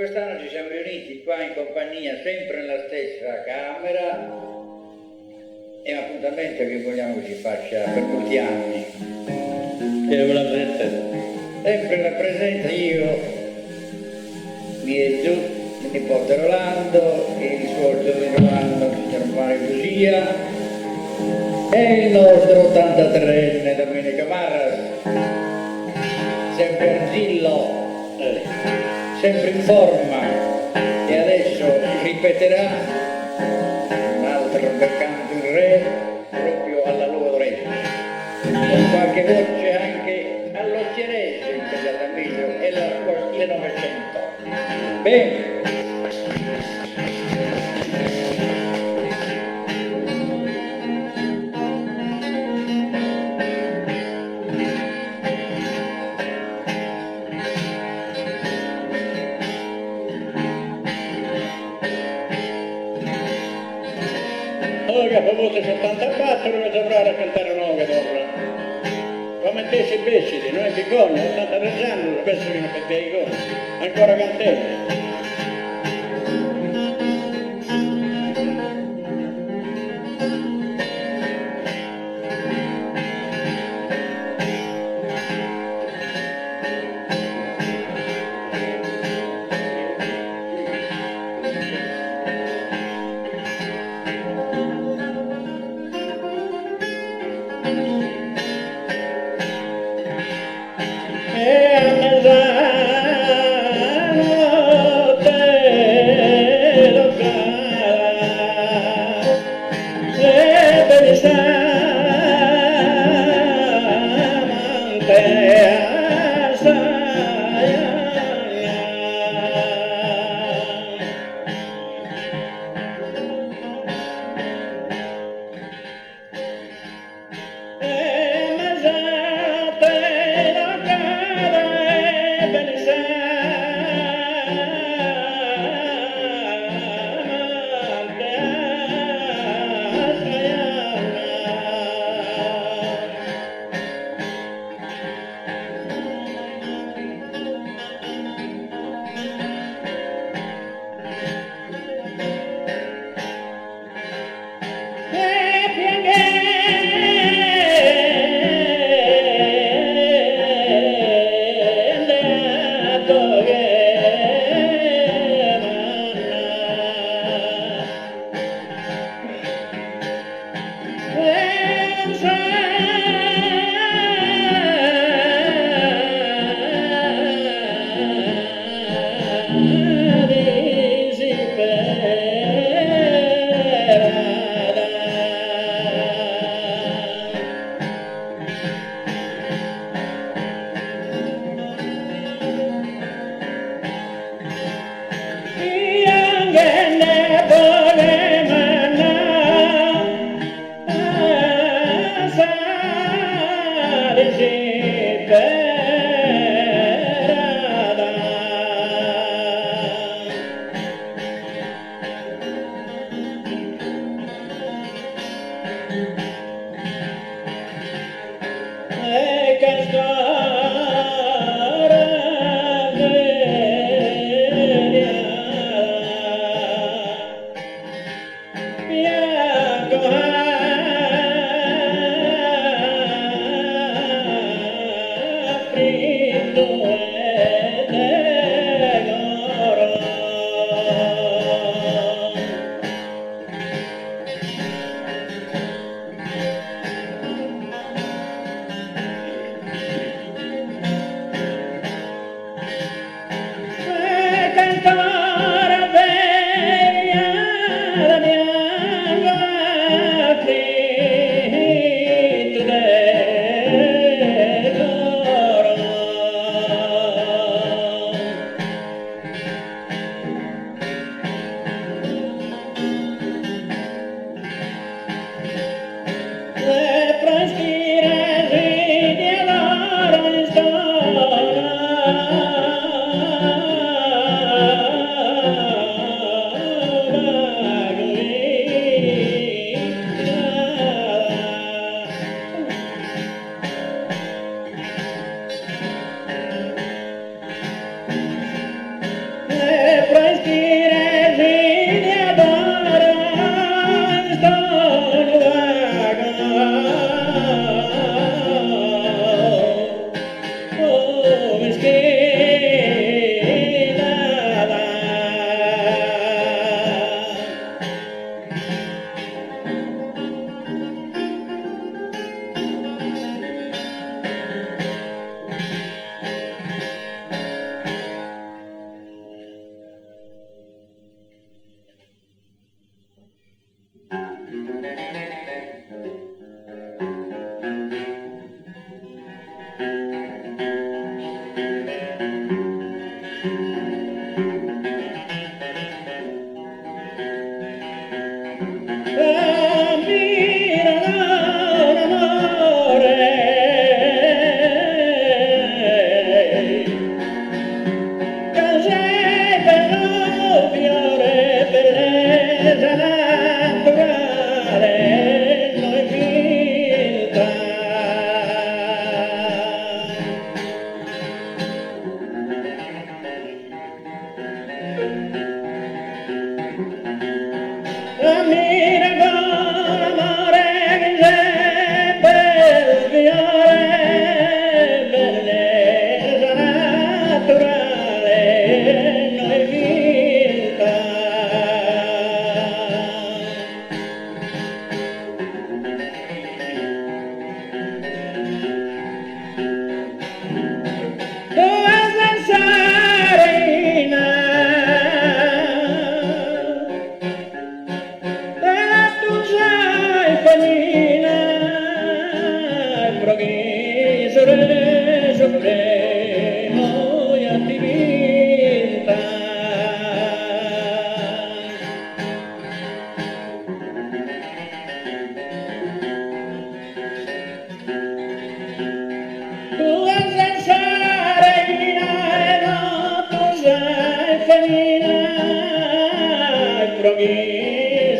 quest'anno ci siamo riuniti qua in compagnia, sempre nella stessa camera, è un appuntamento che vogliamo che si faccia per molti anni. Che me la presenta? Sempre la presenza io, mio giù, il nipote Rolando, il sordo di Rolando, il signor Mario Lucia, e il nostro 83enne Domenico Marras, sempre Arzillo, sempre in forma, e adesso ripeterà un altro bel canto in re proprio alla loro orecchia, con qualche voce anche all'occhierese impegnata meglio, è la 1900. Bene. Allora, famoso 74, non saprà raccontare una nuova d'opera. Come te si besciti, noi biconi, 83 anni, lo penso che non per te iconi, ancora cantante.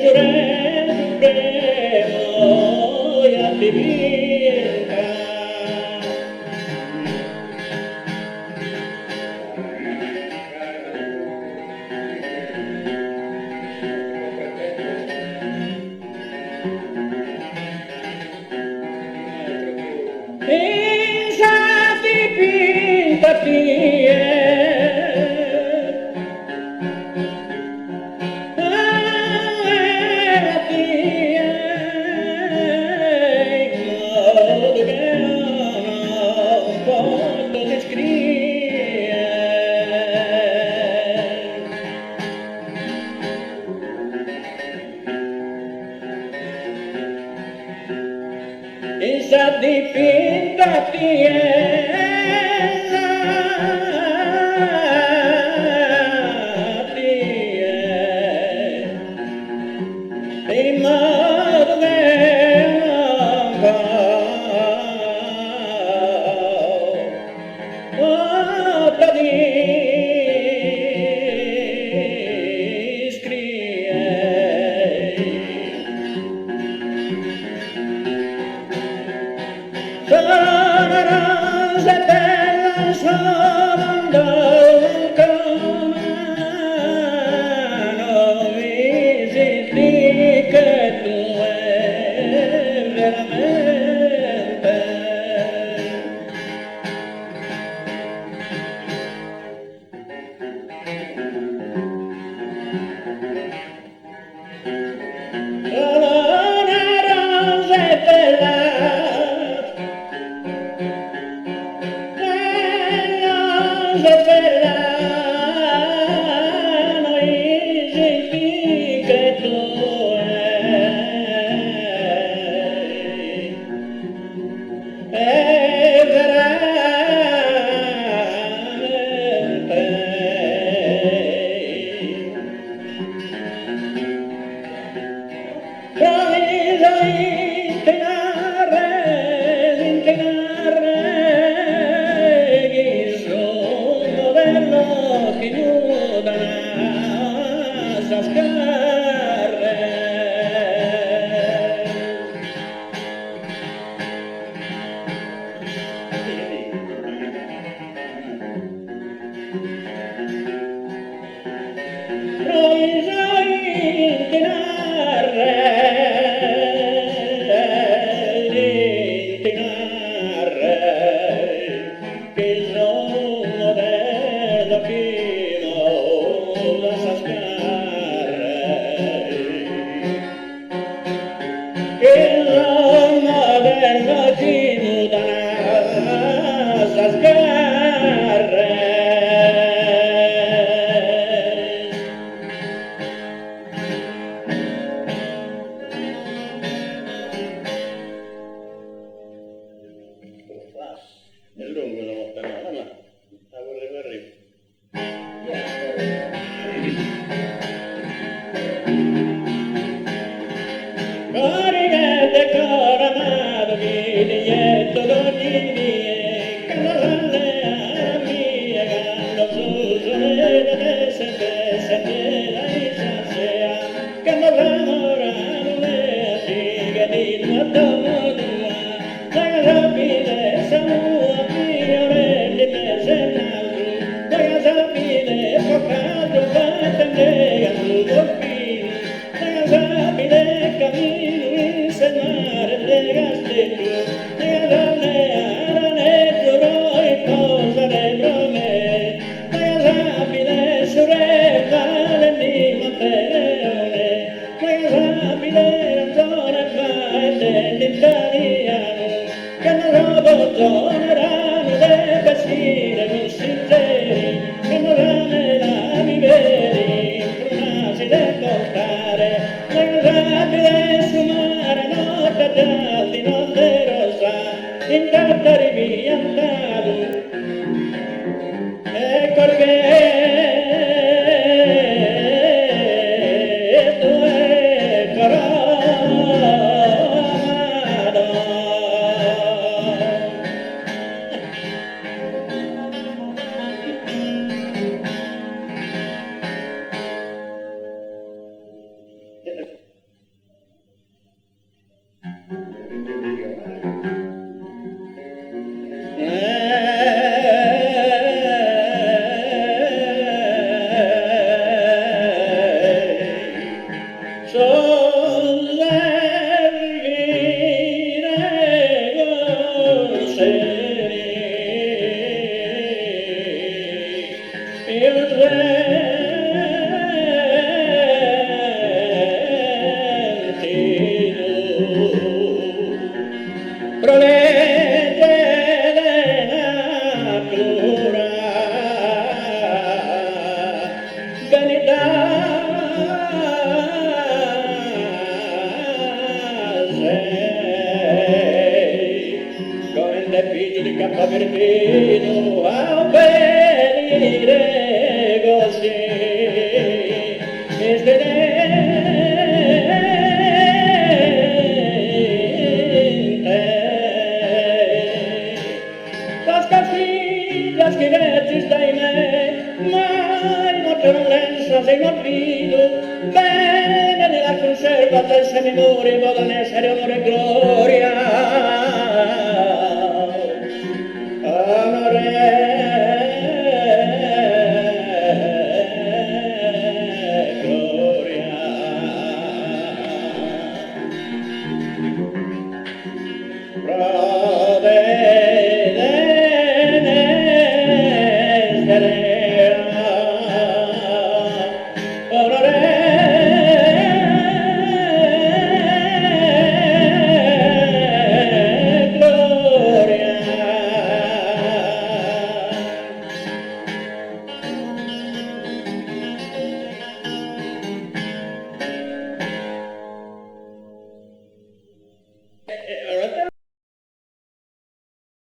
supremo ya divina. Esa dipinta esa dipinta Prolete della natura, vanità sei, come il debito di Capovertino a venire così, las schivetti stai me, mai non c'è un lenzo sei morbido, bene nella conserva del semimore, potrà essere onore e gloria.